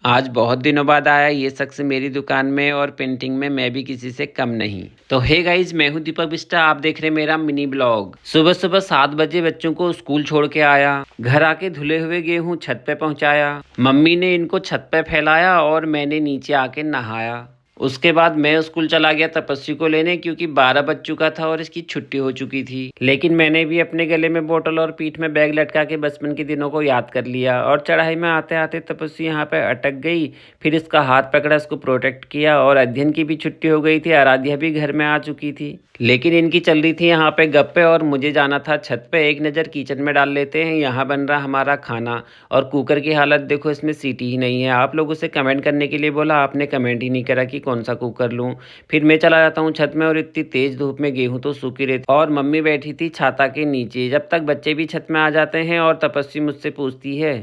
आज बहुत दिनों बाद आया ये शख्स मेरी दुकान में और पेंटिंग में मैं भी किसी से कम नहीं। तो हे गाइज, मैं हूं दीपक बिस्टा। आप देख रहे हैं मेरा मिनी ब्लॉग। सुबह सुबह 7 बजे बच्चों को स्कूल छोड़ के आया। घर आके धुले हुए गेहूं छत पे पहुंचाया। मम्मी ने इनको छत पे फैलाया और मैंने नीचे आके नहाया। उसके बाद मैं स्कूल चला गया तपस्वी को लेने, क्योंकि 12 बज चुका था और इसकी छुट्टी हो चुकी थी। लेकिन मैंने भी अपने गले में बोतल और पीठ में बैग लटका के बचपन के दिनों को याद कर लिया। और चढ़ाई में आते आते तपस्वी यहाँ पे अटक गई। फिर इसका हाथ पकड़ा, इसको प्रोटेक्ट किया और अध्ययन की भी छुट्टी हो गई थी। आराध्या भी घर में आ चुकी थी। लेकिन इनकी चल रही थी यहाँ पे गप्पे और मुझे जाना था छत पे। एक नज़र किचन में डाल लेते हैं, यहाँ बन रहा हमारा खाना। और कुकर की हालत देखो, इसमें सीटी ही नहीं है। आप लोगों से कमेंट करने के लिए बोला, आपने कमेंट ही नहीं करा कि कौन सा कुकर लूँ। फिर मैं चला जाता हूँ छत में और इतनी तेज़ धूप में गेहूँ तो सूखी रहती और मम्मी बैठी थी छाता के नीचे। जब तक बच्चे भी छत में आ जाते हैं और तपस्वी मुझसे पूछती है,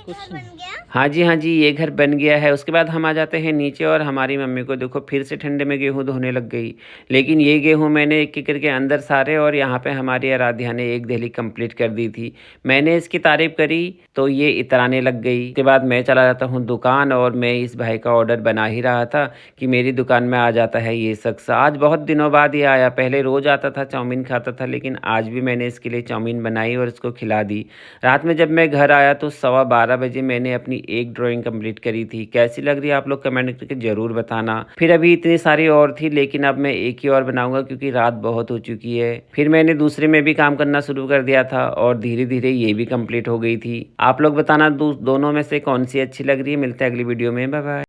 घर बन गया? हाँ जी, ये घर बन गया है। उसके बाद हम आ जाते हैं नीचे और हमारी मम्मी को देखो फिर से ठंडे में गेहूं धोने लग गई। लेकिन ये गेहूं मैंने एक एक करके अंदर सारे, और यहाँ पे हमारी आराध्या ने एक दहली कंप्लीट कर दी थी। मैंने इसकी तारीफ करी तो ये इतराने लग गई। उसके बाद मैं चला जाता हूँ दुकान और मैं इस भाई का ऑर्डर बना ही रहा था कि मेरी दुकान में आ जाता है ये शख्स। आज बहुत दिनों बाद ये आया। पहले रोज़ आता था, चाउमीन खाता था, लेकिन आज भी मैंने इसके लिए चाउमीन बनाई और इसको खिला दी। रात में जब मैं घर आया तो 12:15 बजे मैंने अपनी एक ड्राइंग कंप्लीट करी थी। कैसी लग रही है आप लोग कमेंट करके ज़रूर बताना। फिर अभी इतनी सारी और थी, लेकिन अब मैं एक ही और बनाऊंगा क्योंकि रात बहुत हो चुकी है। फिर मैंने दूसरे में भी काम करना शुरू कर दिया था और धीरे धीरे ये भी कंप्लीट हो गई थी। आप लोग बताना दोनों में से कौन सी अच्छी लग रही है। मिलते हैं अगली वीडियो में। Bye bye.